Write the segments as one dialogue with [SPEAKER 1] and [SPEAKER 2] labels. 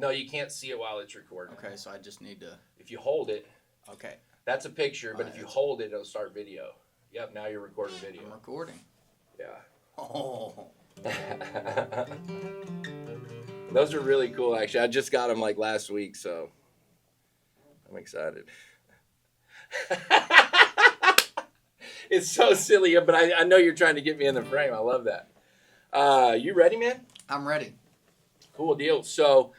[SPEAKER 1] No, you can't see it while it's recording.
[SPEAKER 2] Okay, so I just need to...
[SPEAKER 1] If you hold it...
[SPEAKER 2] Okay.
[SPEAKER 1] That's a picture, but if you hold it, it'll start video. Yep, now you're recording video.
[SPEAKER 2] I'm recording.
[SPEAKER 1] Yeah.
[SPEAKER 2] Oh.
[SPEAKER 1] Those are really cool, actually. I just got them like last week, so I'm excited. It's so silly, but I know you're trying to get me in the frame. I love that. You ready, man?
[SPEAKER 2] I'm ready.
[SPEAKER 1] Cool deal. So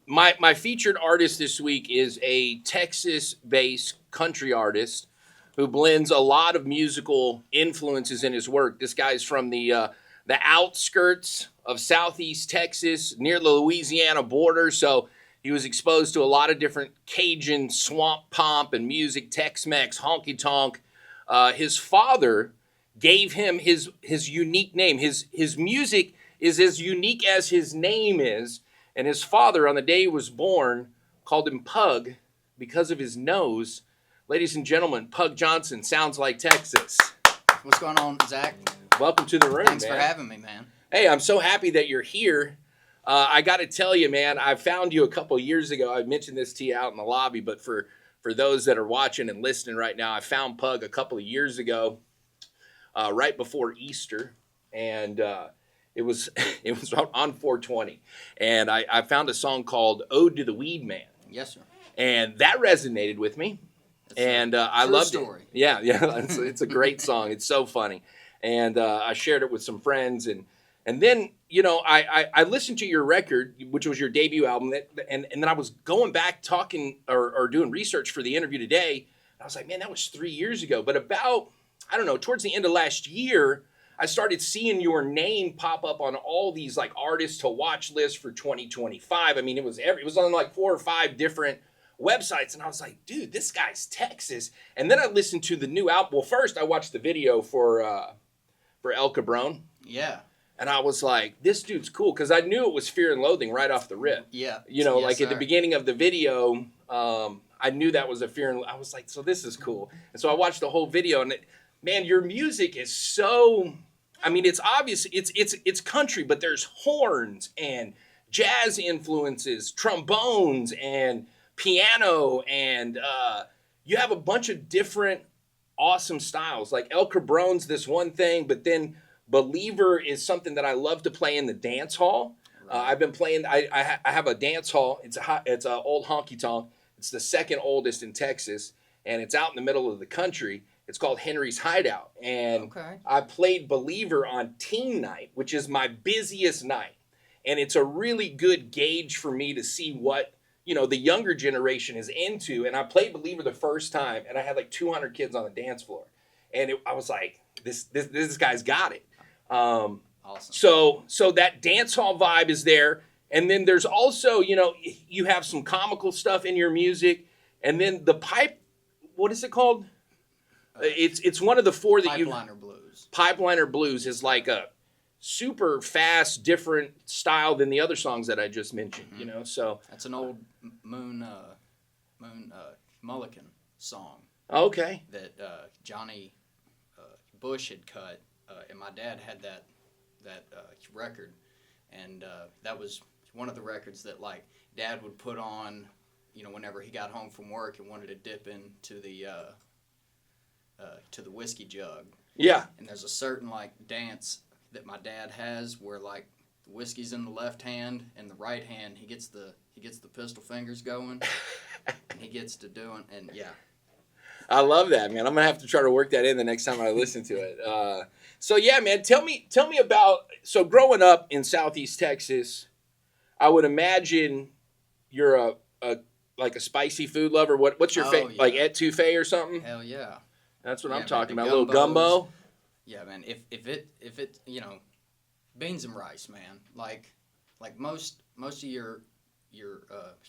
[SPEAKER 1] my featured artist this week is a Texas-based country artist who blends a lot of musical influences in his work. This guy's from the outskirts of southeast Texas, near the Louisiana border, so he was exposed to a lot of different Cajun swamp pomp and music, Tex-Mex, honky-tonk. His father gave him his unique name. His music is as unique as his name is, and his father, on the day he was born, called him Pug because of his nose. Ladies and gentlemen, Pug Johnson, Sounds Like Texas.
[SPEAKER 2] What's going on, Zach?
[SPEAKER 1] Welcome to the room,
[SPEAKER 2] Thanks for having me, man.
[SPEAKER 1] Hey, I'm so happy that you're here. I got to tell you, man, I found you a couple years ago. I mentioned this to you out in the lobby, but for those that are watching and listening right now, I found Pug a couple of years ago, right before Easter, and it was on 420, and I found a song called "Ode to the Weed Man."
[SPEAKER 2] Yes, sir.
[SPEAKER 1] And that resonated with me, and I loved
[SPEAKER 2] story.
[SPEAKER 1] it. Yeah, it's a great song. It's so funny, and I shared it with some friends, and then I listened to your record, which was your debut album, and then I was going back talking or doing research for the interview today. I was like, man, that was 3 years ago. But about, I don't know, towards the end of last year, I started seeing your name pop up on all these like artists to watch lists for 2025. I mean, it was on like 4 or 5 different websites, and I was like, dude, this guy's Texas. And then I listened to the new album. Well, first I watched the video for El Cabron.
[SPEAKER 2] Yeah.
[SPEAKER 1] And I was like, this dude's cool, because I knew it was Fear and Loathing right off the rip.
[SPEAKER 2] Yeah.
[SPEAKER 1] Yes, at the beginning of the video, I knew that was a Fear and I was like, so this is cool. And so I watched the whole video, and man, your music is so, I mean, it's obvious, it's country, but there's horns and jazz influences, trombones and piano, and you have a bunch of different awesome styles. Like El Cabron's this one thing, but then Believer is something that I love to play in the dance hall. I've been playing. I have a dance hall. It's a old honky tonk. It's the second oldest in Texas, and it's out in the middle of the country. It's called Henry's Hideout, and I played Believer on teen night, which is my busiest night, and it's a really good gauge for me to see what the younger generation is into. And I played Believer the first time, and I had like 200 kids on the dance floor, and I was like, this guy's got it.
[SPEAKER 2] Awesome.
[SPEAKER 1] So that dance hall vibe is there, and then there's also you have some comical stuff in your music, and then the pipe. What is it called? It's one of the 4 that
[SPEAKER 2] Pipeliner Blues.
[SPEAKER 1] Pipeliner Blues is like a super fast, different style than the other songs that I just mentioned.
[SPEAKER 2] Mm-hmm.
[SPEAKER 1] So
[SPEAKER 2] that's an old Moon Mullican song.
[SPEAKER 1] Okay.
[SPEAKER 2] That Johnny Bush had cut, and my dad had that record, and that was one of the records that like Dad would put on, whenever he got home from work and wanted to dip into the whiskey jug.
[SPEAKER 1] Yeah.
[SPEAKER 2] And there's a certain like dance that my dad has where like the whiskey's in the left hand and the right hand he gets the pistol fingers going, and he gets to doing, and yeah.
[SPEAKER 1] I love that, man. I'm gonna have to try to work that in the next time I listen to it. So yeah, man, tell me about. So growing up in Southeast Texas, I would imagine you're a spicy food lover. What's your favorite? Like etouffee or something?
[SPEAKER 2] Hell yeah.
[SPEAKER 1] That's what I'm talking about. A little gumbo.
[SPEAKER 2] Yeah, man. If it beans and rice, man. Like most of your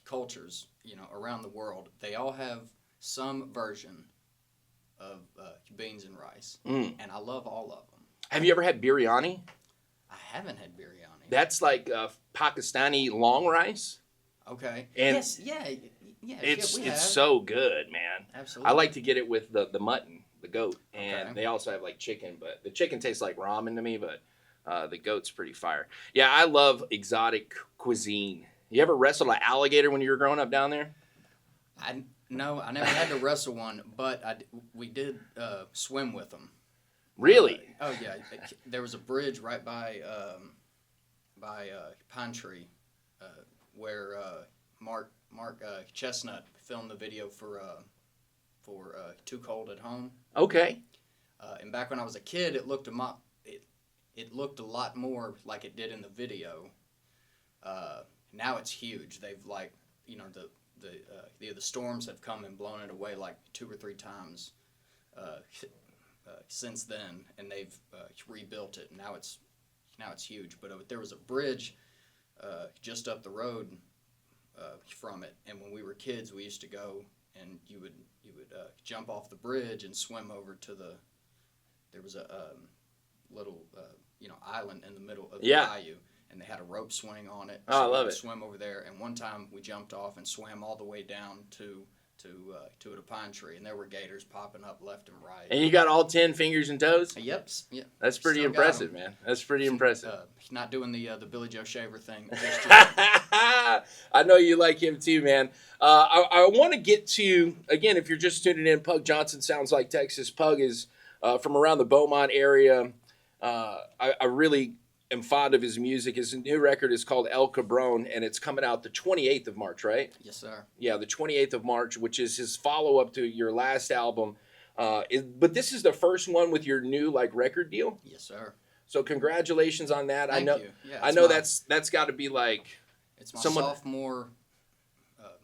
[SPEAKER 2] cultures, around the world, they all have some version of beans and rice, and I love all of them.
[SPEAKER 1] Have you ever had biryani?
[SPEAKER 2] I haven't had biryani.
[SPEAKER 1] That's like Pakistani long rice.
[SPEAKER 2] Okay.
[SPEAKER 1] And
[SPEAKER 2] yes, yeah.
[SPEAKER 1] It's so good, man.
[SPEAKER 2] Absolutely.
[SPEAKER 1] I like to get it with the mutton, the goat, and they also have like chicken, but the chicken tastes like ramen to me, but the goat's pretty fire. Yeah, I love exotic cuisine, You ever wrestled an alligator when you were growing up down there?
[SPEAKER 2] No, I never had to wrestle one, but we did swim with them.
[SPEAKER 1] Really?
[SPEAKER 2] Oh yeah, there was a bridge right by Pine Tree where Mark Chestnut filmed the video for Too Cold at Home.
[SPEAKER 1] Okay.
[SPEAKER 2] And back when I was a kid, it looked a lot more like it did in the video. Now it's huge. They've the storms have come and blown it away like 2 or 3 times since then, and they've rebuilt it. Now it's huge. But there was a bridge just up the road from it, and when we were kids, we used to go, and you would jump off the bridge and swim over to there was a little island in the middle of the bayou, and they had a rope swing on it.
[SPEAKER 1] Oh, I love it.
[SPEAKER 2] Swim over there, and one time we jumped off and swam all the way down to a pine tree, and there were gators popping up left and right.
[SPEAKER 1] And you got all 10 fingers and toes?
[SPEAKER 2] Yep.
[SPEAKER 1] That's pretty impressive, man. That's pretty impressive.
[SPEAKER 2] Not doing the Billy Joe Shaver thing just yet.
[SPEAKER 1] I know you like him too, man. I want to get to, again, if you're just tuning in, Pug Johnson sounds like Texas. Pug is from around the Beaumont area. I really am fond of his music. His new record is called El Cabron, and it's coming out the 28th of March, right?
[SPEAKER 2] Yes, sir.
[SPEAKER 1] Yeah, the 28th of March, which is his follow-up to your last album. But this is the first one with your new record deal?
[SPEAKER 2] Yes, sir.
[SPEAKER 1] So congratulations on that.
[SPEAKER 2] Thank you. Yeah,
[SPEAKER 1] I know that's got to be like
[SPEAKER 2] it's my sophomore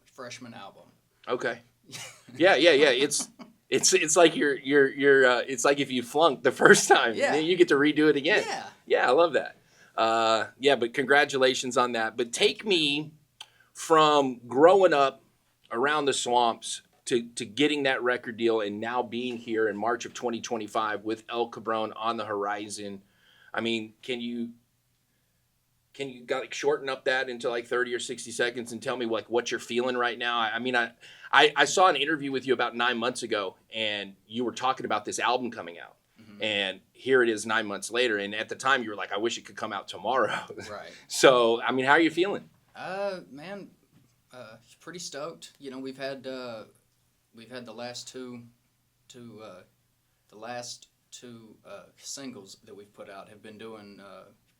[SPEAKER 2] freshman album.
[SPEAKER 1] Okay. Yeah. It's like it's like if you flunked the first time, then you get to redo it again. Yeah, I love that. But congratulations on that. But take me from growing up around the swamps to getting that record deal and now being here in March of 2025 with El Cabron on the horizon. I mean, can you shorten up that into 30 or 60 seconds and tell me what you're feeling right now? I saw an interview with you about 9 months ago, and you were talking about this album coming out. Mm-hmm. And here it is 9 months later, and at the time you were like, I wish it could come out tomorrow.
[SPEAKER 2] Right.
[SPEAKER 1] So, how are you feeling?
[SPEAKER 2] Man, pretty stoked. We've had the last two singles that we've put out have been doing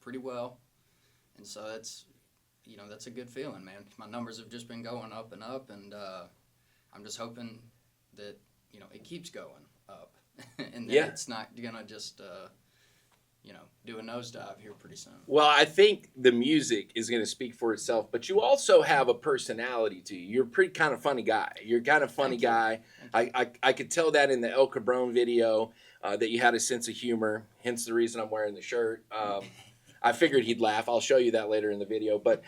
[SPEAKER 2] pretty well. And so that's a good feeling, man. My numbers have just been going up, and I'm just hoping that, it keeps going up and that it's not going to just, do a nosedive here pretty soon.
[SPEAKER 1] Well, I think the music is going to speak for itself, but you also have a personality to you. You're a pretty kind of funny guy. You're kind of funny guy. I could tell that in the El Cabron video that you had a sense of humor, hence the reason I'm wearing the shirt. I figured he'd laugh. I'll show you that later in the video. But,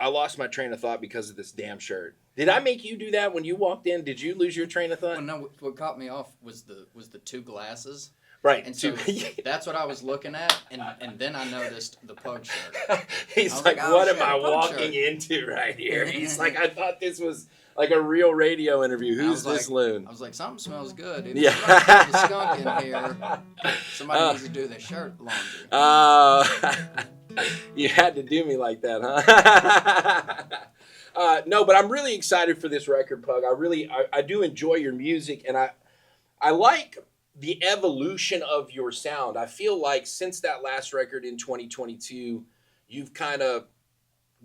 [SPEAKER 1] I lost my train of thought because of this damn shirt. Did I make you do that when you walked in? Did you lose your train of thought?
[SPEAKER 2] Well, no. What caught me off was the 2 glasses.
[SPEAKER 1] Right.
[SPEAKER 2] And so that's what I was looking at, and then I noticed the Pug shirt.
[SPEAKER 1] He's like, what am I walking into right here? He's like, I thought this was like a real radio interview. Who's this loon?
[SPEAKER 2] I was like, something smells good. It's
[SPEAKER 1] yeah.
[SPEAKER 2] Like a skunk in here. Somebody needs to do their shirt laundry.
[SPEAKER 1] You had to do me like that, huh? No, but I'm really excited for this record, Pug. I do enjoy your music, and I like the evolution of your sound. I feel like since that last record in 2022, you've kind of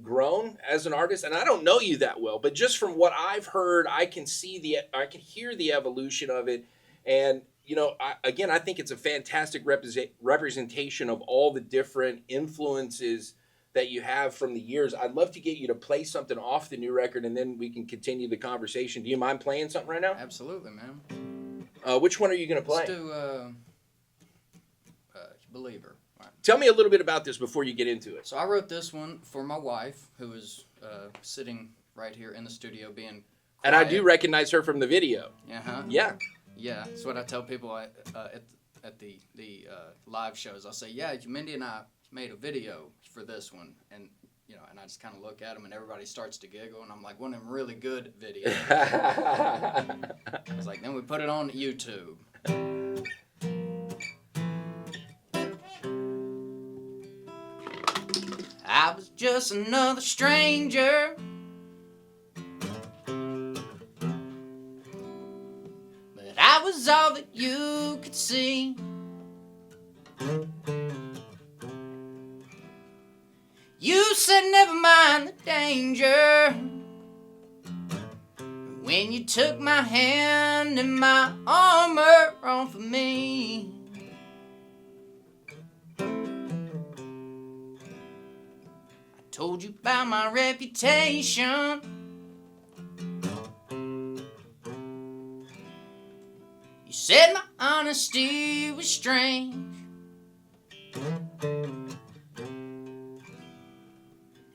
[SPEAKER 1] grown as an artist, and I don't know you that well, but just from what I've heard, I can hear the evolution of it. And I think it's a fantastic representation of all the different influences that you have from the years. I'd love to get you to play something off the new record, and then we can continue the conversation. Do you mind playing something right now?
[SPEAKER 2] Absolutely, man.
[SPEAKER 1] Which one are you going to play?
[SPEAKER 2] Let's do Believer. Right.
[SPEAKER 1] Tell me a little bit about this before you get into it.
[SPEAKER 2] So I wrote this one for my wife, who is sitting right here in the studio being quiet.
[SPEAKER 1] And I do recognize her from the video.
[SPEAKER 2] Uh-huh.
[SPEAKER 1] Yeah.
[SPEAKER 2] Yeah, that's what I tell people at the live shows. I'll say, yeah, Mindy and I made a video for this one, and and I just kind of look at them, and everybody starts to giggle, and I'm like, one of them really good videos. I was like, then we put it on YouTube. I was just another stranger. But I was all that you could see. You said never mind the danger. When you took my hand and my armor off of me. I told you about my reputation. You said my honesty was strange. And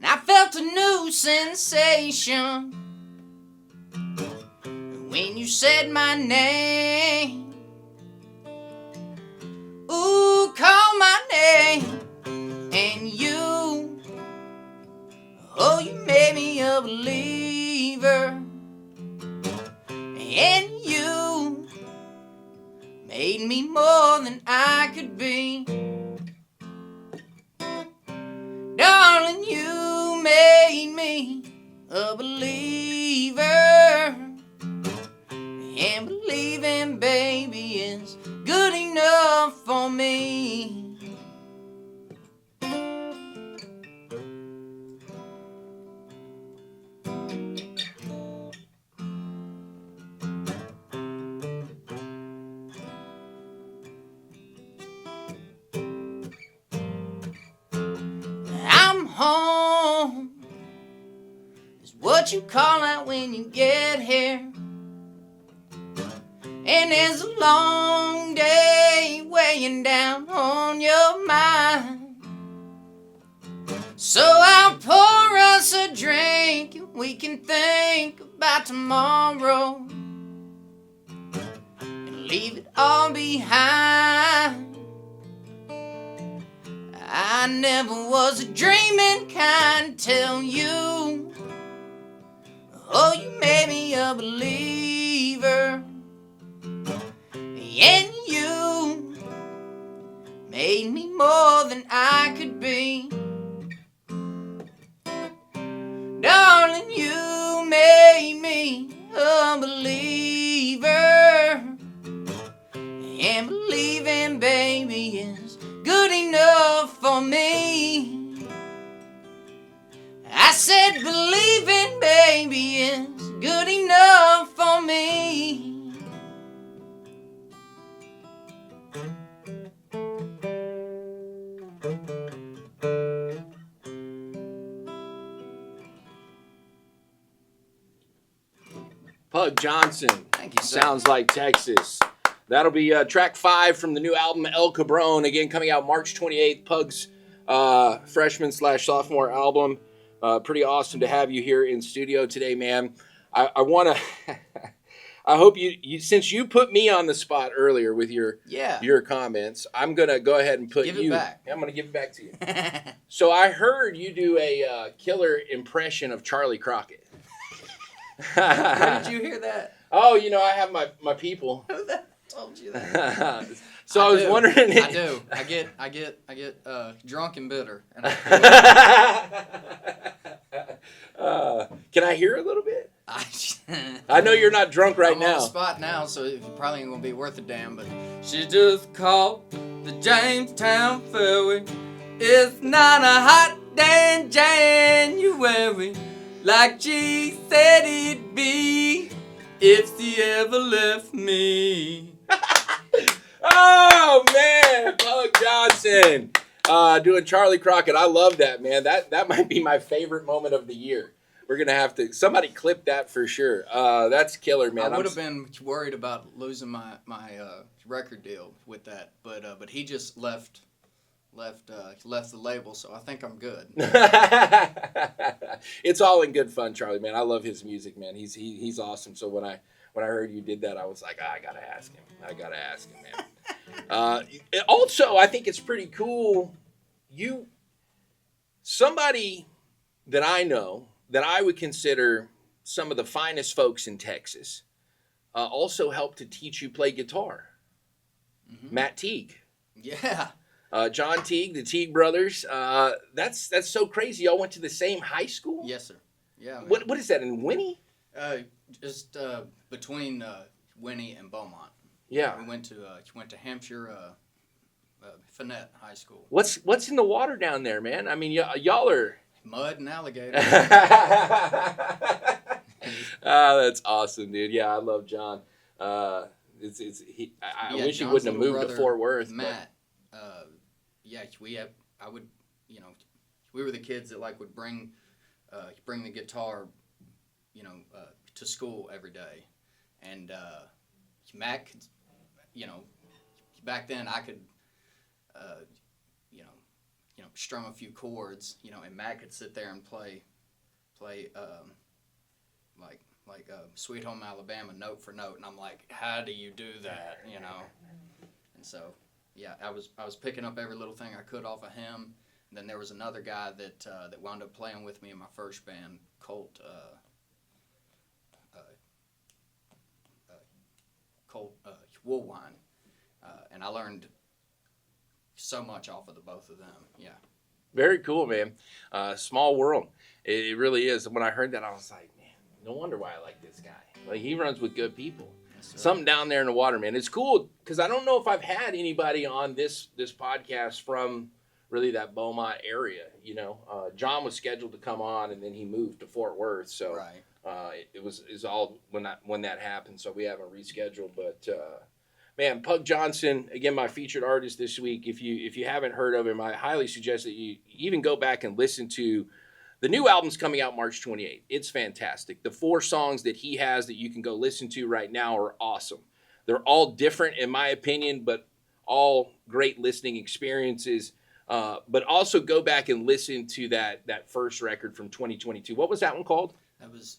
[SPEAKER 2] I felt a new sensation when you said my name. Ooh, call my name. And you, oh, you made me a believer. And you made me more than I could be. Darling, you made me a believer. And believing, baby, is good enough for me. I'm home is what you call out when you get here. And there's a long day weighing down on your mind. So I'll pour us a drink and we can think about tomorrow and leave it all behind. I never was a dreaming kind till you. Oh, you made me a believer. And you made me more than I could be. Darling, you made me a believer. And believing, baby, is good enough for me. I said believing, baby, is good enough for me.
[SPEAKER 1] Pug Johnson.
[SPEAKER 2] Thank you, sir.
[SPEAKER 1] Sounds like Texas. That'll be track 5 from the new album El Cabron. Again, coming out March 28th. Pug's freshman/sophomore album. Pretty awesome to have you here in studio today, man. I want to. I hope you since you put me on the spot earlier with your comments, I'm gonna go ahead and put
[SPEAKER 2] give
[SPEAKER 1] you.
[SPEAKER 2] It back.
[SPEAKER 1] I'm gonna give it back to you. So I heard you do a killer impression of Charley Crockett.
[SPEAKER 2] Where did you hear that?
[SPEAKER 1] Oh, you know, I have my people.
[SPEAKER 2] Who the told you that?
[SPEAKER 1] So I was wondering.
[SPEAKER 2] I do. I get drunk and bitter. And
[SPEAKER 1] can I hear a little bit? I know you're not drunk right now.
[SPEAKER 2] I'm on the spot now, so it probably ain't gonna be worth a damn. But she just called the Jamestown Ferry. It's not a hot day in January, like she said it'd be if she ever left me.
[SPEAKER 1] Oh man, Pug Johnson doing Charley Crockett. I love that, man. That might be my favorite moment of the year. We're gonna have to somebody clip that for sure. That's killer, man.
[SPEAKER 2] I would have been worried about losing my record deal with that, but he just left the label, so I think I'm good.
[SPEAKER 1] It's all in good fun, Charlie, man. I love his music, man. He's awesome. So when I heard you did that, I was like, I gotta ask him, man. Also, I think it's pretty cool. Somebody that I know that I would consider some of the finest folks in Texas, also helped to teach you play guitar. Mm-hmm. Matt Teague.
[SPEAKER 2] Yeah.
[SPEAKER 1] John Teague, the Teague Brothers. That's so crazy. Y'all went to the same high school?
[SPEAKER 2] Yes, sir. Yeah. Man.
[SPEAKER 1] What is that, in Winnie?
[SPEAKER 2] Just between Winnie and Beaumont.
[SPEAKER 1] Yeah.
[SPEAKER 2] We went to Hampshire Finette High School.
[SPEAKER 1] What's in the water down there, man? I mean, y'all are
[SPEAKER 2] mud and alligators.
[SPEAKER 1] That's awesome, dude. Yeah, I love John. I wish he wouldn't have moved to Fort Worth.
[SPEAKER 2] Matt. We were the kids that like would bring the guitar, to school every day, and Matt could, back then I could, strum a few chords, and Matt could sit there and play, like Sweet Home Alabama note for note, and I'm like, how do you do that, And so, yeah, I was picking up every little thing I could off of him. And then there was another guy that wound up playing with me in my first band, Colt Woolwine, and I learned so much off of the both of them. Yeah.
[SPEAKER 1] Very cool, man. Small world. It really is. When I heard that, I was like, man, no wonder why I like this guy. Like, he runs with good people. Yes, something down there in the water, man. It's cool because I don't know if I've had anybody on this podcast from really that Beaumont area. John was scheduled to come on, and then he moved to Fort Worth. So
[SPEAKER 2] right.
[SPEAKER 1] It was all when that happened. So we haven't rescheduled, but. Man, Pug Johnson, again, my featured artist this week. If you haven't heard of him, I highly suggest that you even go back and listen to the new album's coming out March 28th. It's fantastic. The 4 songs that he has that you can go listen to right now are awesome. They're all different, in my opinion, but all great listening experiences. But also go back and listen to that first record from 2022. What was that one called?
[SPEAKER 2] That was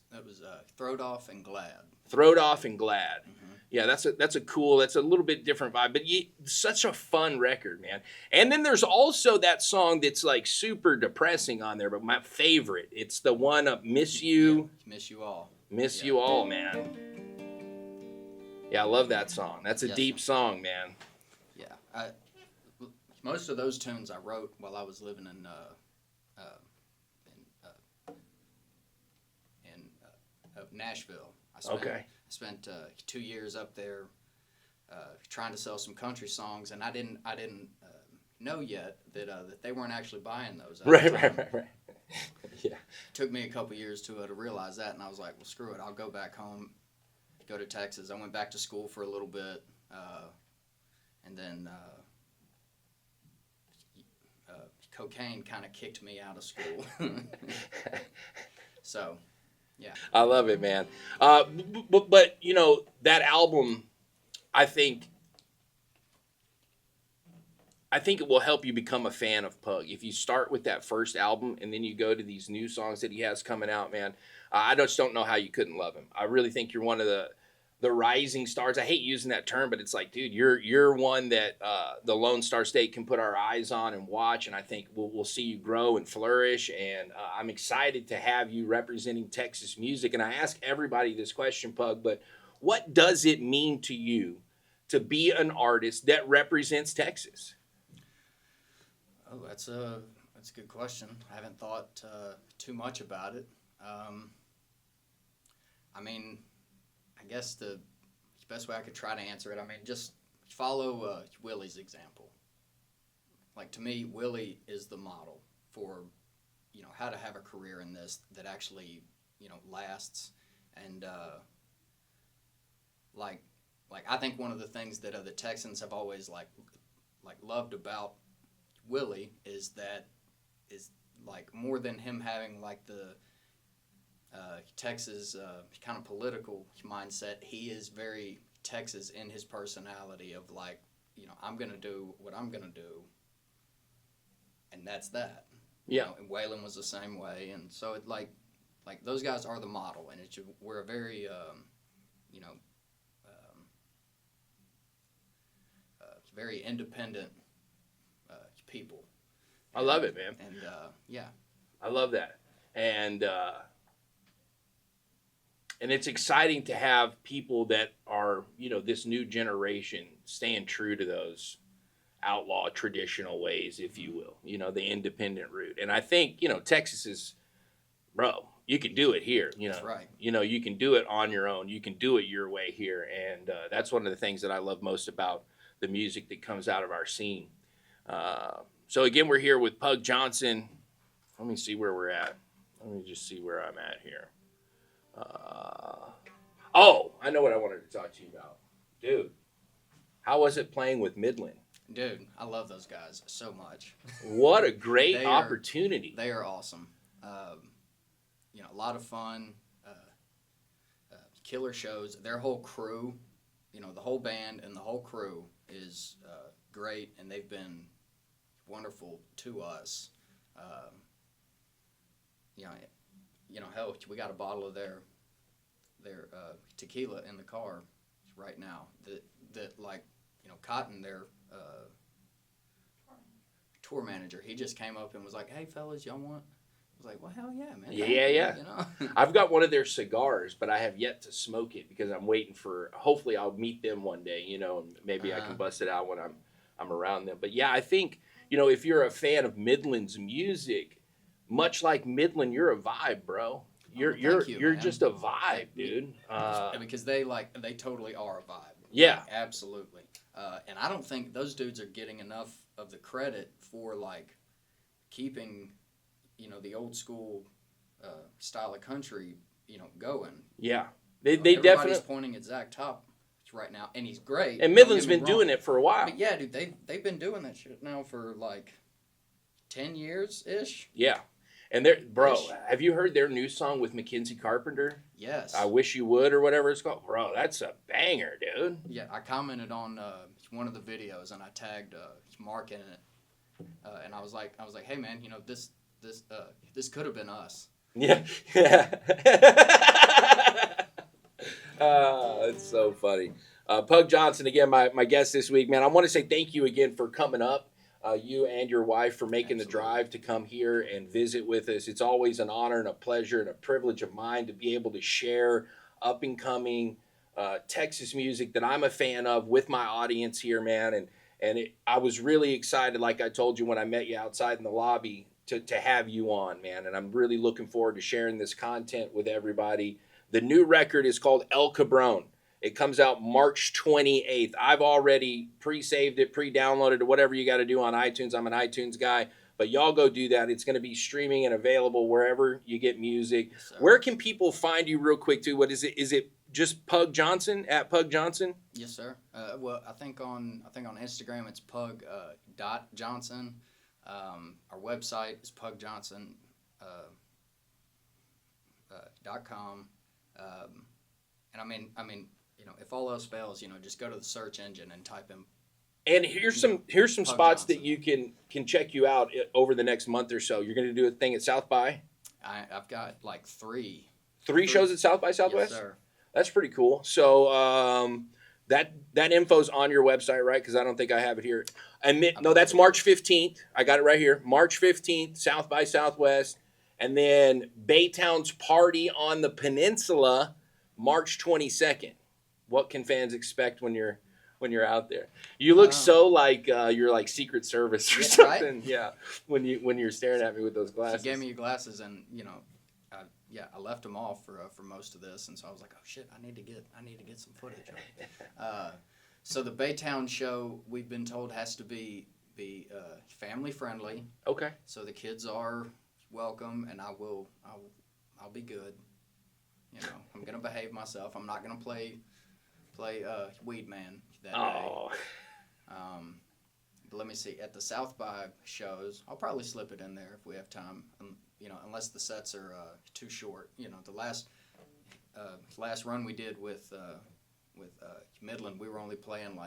[SPEAKER 2] Throwed Off and Glad.
[SPEAKER 1] Throwed Off and Glad.
[SPEAKER 2] Mm-hmm.
[SPEAKER 1] Yeah, that's a little bit different vibe, but such a fun record, man. And then there's also that song that's like super depressing on there, but my favorite, it's the one Miss You.
[SPEAKER 2] Yeah, Miss You All.
[SPEAKER 1] Miss You All, man. Yeah, I love that song. That's a deep song, man.
[SPEAKER 2] Yeah, most of those tunes I wrote while I was living in Nashville. I spent 2 years up there trying to sell some country songs, and I didn't know yet that they weren't actually buying those.
[SPEAKER 1] Right. Yeah.
[SPEAKER 2] It took me a couple years to realize that, and I was like, well, screw it. I'll go back home, go to Texas. I went back to school for a little bit, and then cocaine kind of kicked me out of school. So... yeah,
[SPEAKER 1] I love it, man. But that album, I think it will help you become a fan of Pug. If you start with that first album and then you go to these new songs that he has coming out, man, I just don't know how you couldn't love him. I really think you're one of the rising stars. I hate using that term, but it's like, dude, you're one that the Lone Star State can put our eyes on and watch, and I think we'll see you grow and flourish, and I'm excited to have you representing Texas music. And I ask everybody this question, Pug, but what does it mean to you to be an artist that represents Texas?
[SPEAKER 2] Oh, that's a good question. I haven't thought too much about it. I guess the best way I could try to answer it, just follow Willie's example. Like, to me, Willie is the model for, how to have a career in this that actually, lasts. And, I think one of the things that the Texans have always, loved about Willie is more than him having, the Texas kind of political mindset, he is very Texas in his personality of I'm going to do what I'm going to do, and that's that.
[SPEAKER 1] Yeah.
[SPEAKER 2] And Waylon was the same way, and so it those guys are the model, and we're a very very independent people.
[SPEAKER 1] I love it, man.
[SPEAKER 2] And yeah,
[SPEAKER 1] I love that, and it's exciting to have people that are, this new generation staying true to those outlaw traditional ways, if you will, the independent route. And I think, Texas is, bro, you can do it here,
[SPEAKER 2] That's right.
[SPEAKER 1] You can do it on your own. You can do it your way here. And that's one of the things that I love most about the music that comes out of our scene. So again, we're here with Pug Johnson. Let me see where we're at. Let me just see where I'm at here. I know what I wanted to talk to you about. Dude, how was it playing with Midland?
[SPEAKER 2] Dude, I love those guys so much.
[SPEAKER 1] What a great opportunity.
[SPEAKER 2] They are awesome. A lot of fun, killer shows. Their whole crew, the whole band and the whole crew is great, and they've been wonderful to us. Hell, we got a bottle of their tequila in the car right now. That Cotton, their tour manager, he just came up and was like, "Hey, fellas, y'all want?" I was like, "Well, hell yeah, man."
[SPEAKER 1] Yeah. I've got one of their cigars, but I have yet to smoke it because I'm waiting for. Hopefully, I'll meet them one day. And maybe I can bust it out when I'm around them. But yeah, I think if you're a fan of Midland's music, much like Midland, you're a vibe, bro. You're just a vibe, dude.
[SPEAKER 2] Because they totally are a vibe.
[SPEAKER 1] Yeah,
[SPEAKER 2] absolutely. And I don't think those dudes are getting enough of the credit for keeping, the old school style of country, going.
[SPEAKER 1] Yeah, they
[SPEAKER 2] everybody's
[SPEAKER 1] definitely
[SPEAKER 2] pointing at Zakk Top right now, and he's great.
[SPEAKER 1] And Midland's been doing it for a while.
[SPEAKER 2] But yeah, dude, they've been doing that shit now for 10 years ish.
[SPEAKER 1] Yeah. And bro, have you heard their new song with Mackenzie Carpenter?
[SPEAKER 2] Yes.
[SPEAKER 1] I Wish You Would, or whatever it's called. Bro, that's a banger, dude.
[SPEAKER 2] Yeah, I commented on one of the videos, and I tagged Mark in it, and I was like, hey man, this could have been us.
[SPEAKER 1] Yeah. It's so funny. Pug Johnson, again, my guest this week, man. I want to say thank you again for coming up. You and your wife for making the drive to come here and visit with us. It's always an honor and a pleasure and a privilege of mine to be able to share up-and-coming Texas music that I'm a fan of with my audience here, man. I was really excited, like I told you when I met you outside in the lobby, to have you on, man. And I'm really looking forward to sharing this content with everybody. The new record is called El Cabron. It comes out March 28th. I've already pre-saved it, pre-downloaded it, whatever you got to do on iTunes. I'm an iTunes guy. But y'all go do that. It's going to be streaming and available wherever you get music. Yes, where can people find you real quick, too? What is it? Is it just Pug Johnson, at Pug Johnson?
[SPEAKER 2] Yes, sir. Well, I think on Instagram it's Pug .Johnson. Our website is pugjohnson.com. And I mean, if all else fails, just go to the search engine and type in.
[SPEAKER 1] And here's some
[SPEAKER 2] Pug
[SPEAKER 1] spots
[SPEAKER 2] Johnson.
[SPEAKER 1] that you can check you out over the next month or so. You're going to do a thing at South by?
[SPEAKER 2] I've got three.
[SPEAKER 1] Three shows at South by Southwest?
[SPEAKER 2] Yes, sir.
[SPEAKER 1] That's pretty cool. So that info's on your website, right? Because I don't think I have it here. No, that's March 15th. I got it right here. March 15th, South by Southwest. And then Baytown's Party on the Peninsula, March 22nd. What can fans expect when you're out there? You look so like you're like Secret Service or something. Right? Yeah. When you're staring at me with those glasses.
[SPEAKER 2] She gave me your glasses, and I left them off for most of this, and so I was like, oh shit, I need to get some footage. So the Baytown show, we've been told, has to be family friendly.
[SPEAKER 1] Okay.
[SPEAKER 2] So the kids are welcome, and I'll be good. I'm gonna behave myself. I'm not gonna play Weed Man that day. But let me see. At the South by shows, I'll probably slip it in there if we have time. Unless the sets are too short. The last run we did with Midland, we were only playing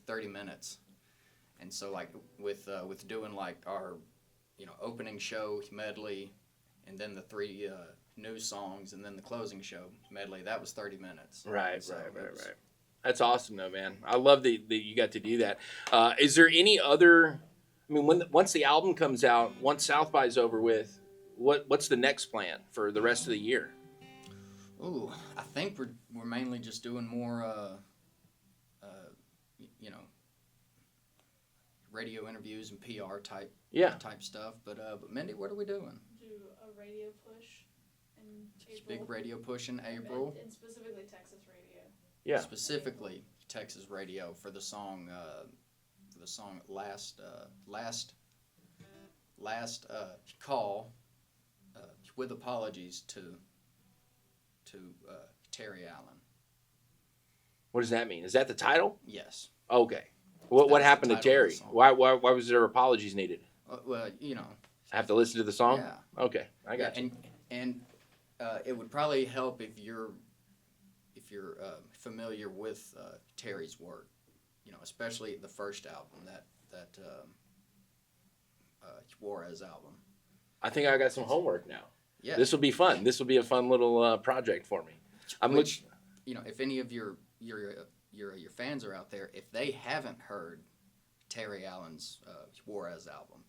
[SPEAKER 2] 30 minutes, and so with doing our opening show medley, and then the three new songs, and then the closing show medley, that was 30 minutes.
[SPEAKER 1] Right. That's awesome, though, man. I love that you got to do that. Is there any other? I mean, once the album comes out, once South by's over with, what's the next plan for the rest of the year?
[SPEAKER 2] Ooh, I think we're mainly just doing more, radio interviews and PR type stuff. But Mindy, what are we doing?
[SPEAKER 3] Do a radio push in April.
[SPEAKER 2] Big radio push in April.
[SPEAKER 3] And specifically Texas radio.
[SPEAKER 1] Yeah.
[SPEAKER 2] Specifically Texas radio for the song last call with apologies to Terry Allen.
[SPEAKER 1] What does that mean? Is that the title?
[SPEAKER 2] Yes.
[SPEAKER 1] Okay. What happened to
[SPEAKER 2] the title of
[SPEAKER 1] Terry?
[SPEAKER 2] the song.
[SPEAKER 1] Why was there apologies needed?
[SPEAKER 2] Well, you know.
[SPEAKER 1] I have to listen to the song?
[SPEAKER 2] Yeah.
[SPEAKER 1] Okay, I got you.
[SPEAKER 2] And it would probably help if you're familiar with Terry's work, you know, especially the first album, that Juarez album.
[SPEAKER 1] I think I got some homework now.
[SPEAKER 2] Yeah.
[SPEAKER 1] This will be fun. This will be a fun little project for me.
[SPEAKER 2] You know, if any of your fans are out there, if they haven't heard Terry Allen's Juarez album,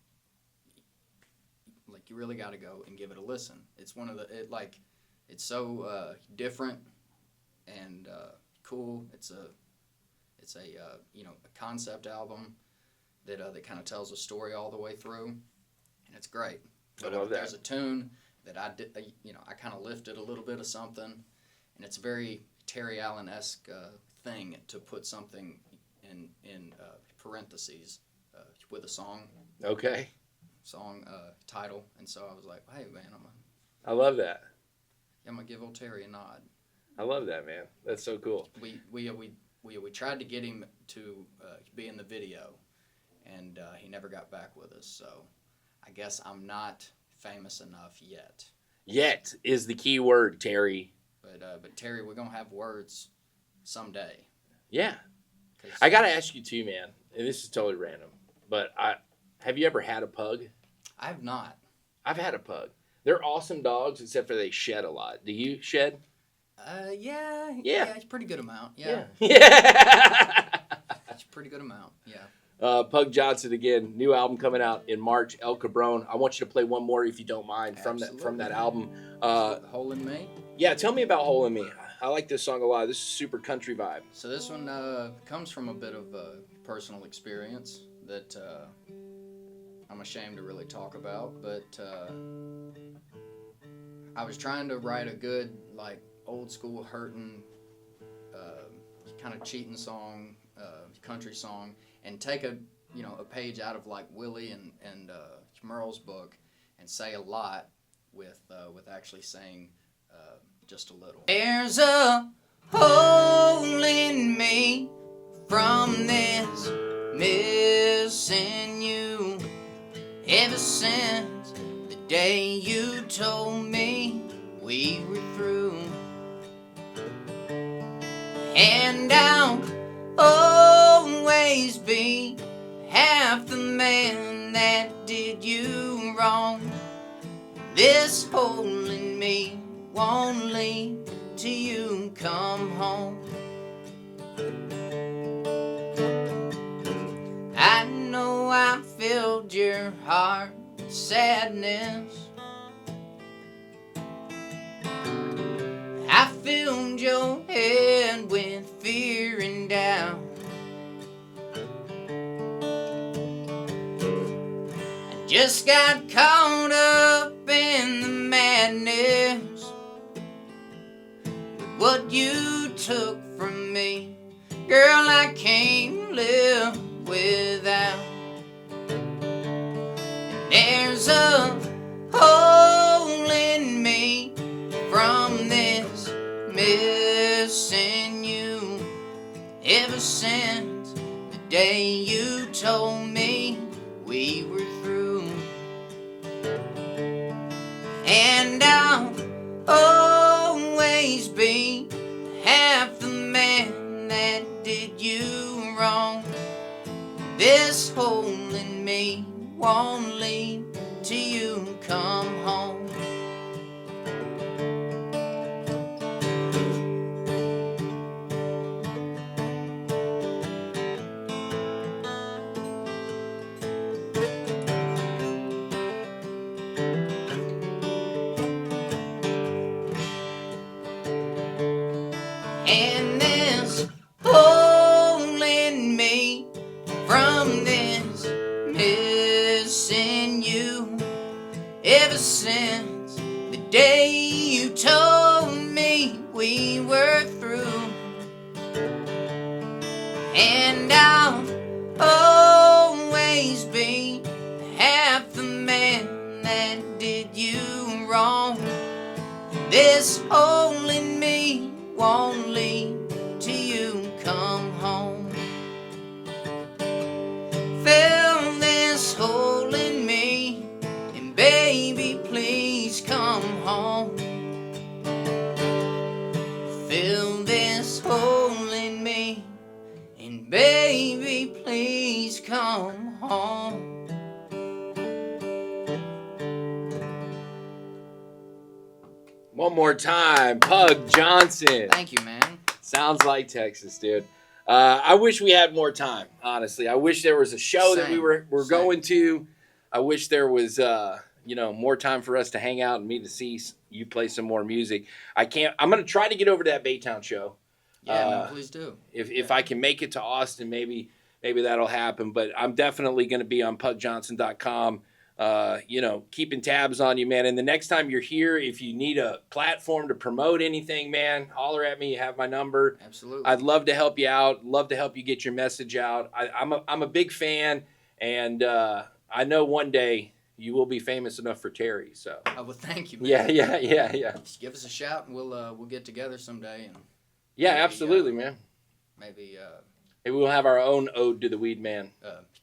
[SPEAKER 2] like, you really got to go and give it a listen. It's one of it's so different and cool. It's a concept album that kind of tells a story all the way through, and it's great.
[SPEAKER 1] I love that.
[SPEAKER 2] There's a tune that I did, I kind of lifted a little bit of something, and it's a very Terry Allen-esque thing to put something in parentheses with a song.
[SPEAKER 1] Okay.
[SPEAKER 2] Song title, and so I was like, hey man,
[SPEAKER 1] I love that.
[SPEAKER 2] I'm gonna give old Terry a nod.
[SPEAKER 1] I love that, man. That's so cool.
[SPEAKER 2] We tried to get him to be in the video, and he never got back with us. So I guess I'm not famous enough yet.
[SPEAKER 1] Yet is the key word, Terry.
[SPEAKER 2] But Terry, we're gonna have words someday.
[SPEAKER 1] Yeah. I gotta ask you too, man. And this is totally random, but have you ever had a pug?
[SPEAKER 2] I have not.
[SPEAKER 1] I've had a pug. They're awesome dogs, except for they shed a lot. Do you shed?
[SPEAKER 2] Yeah. It's a pretty good amount. Yeah. It's a pretty good amount. Yeah.
[SPEAKER 1] Pug Johnson again. New album coming out in March. El Cabron. I want you to play one more if you don't mind from that album.
[SPEAKER 2] Hole in Me.
[SPEAKER 1] Yeah, tell me about Hole in Me. I like this song a lot. This is super country vibe.
[SPEAKER 2] So this one comes from a bit of a personal experience that I'm ashamed to really talk about, but I was trying to write a good, like, old school hurtin', kind of cheating song, country song, and take a page out of like Willie and Merle's book and say a lot with actually saying just a little. There's a hole in me from this missing you ever since the day you told me we were through, and I'll always be half the man that did you wrong. This hole in me won't leave till you come home. I know I filled your heart with sadness. I filled your head with fear and doubt. I just got caught up in the madness with what you took from me. Girl, I can't live without. And there's a hole in me from this missing you ever since the day you told me we were through, and I'll always be half the man that did you wrong. This hole in me won't leave till you come home. And this hole in me from this missing you ever since the day you told me we were through. And I'll always be half the man that did you wrong. This hole in me won't lead till you come home. Fill this hole in me, and baby, please come home. Fill this hole in me, and baby, please come home.
[SPEAKER 1] One more time, Pug Johnson.
[SPEAKER 2] Thank you, man.
[SPEAKER 1] Sounds like Texas, dude. I wish we had more time, honestly. I wish there was a show that we were
[SPEAKER 2] Same.
[SPEAKER 1] going to. I wish there was, more time for us to hang out and me to see you play some more music. I'm going to try to get over to that Baytown show.
[SPEAKER 2] Yeah, man, please do.
[SPEAKER 1] If I can make it to Austin, maybe that'll happen. But I'm definitely going to be on pugjohnson.com. Keeping tabs on you, man. And the next time you're here, if you need a platform to promote anything, man, holler at me. You have my number.
[SPEAKER 2] Absolutely.
[SPEAKER 1] I'd love to help you out. Love to help you get your message out. I'm a big fan, and I know one day you will be famous enough for Terry. So.
[SPEAKER 2] Well, thank you, man.
[SPEAKER 1] Yeah.
[SPEAKER 2] Just give us a shout, and we'll get together someday, and
[SPEAKER 1] Yeah, absolutely, man.
[SPEAKER 2] maybe
[SPEAKER 1] Maybe we'll have our own ode to the weed man.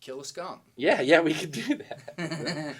[SPEAKER 2] kill a skunk.
[SPEAKER 1] Yeah, we could do that.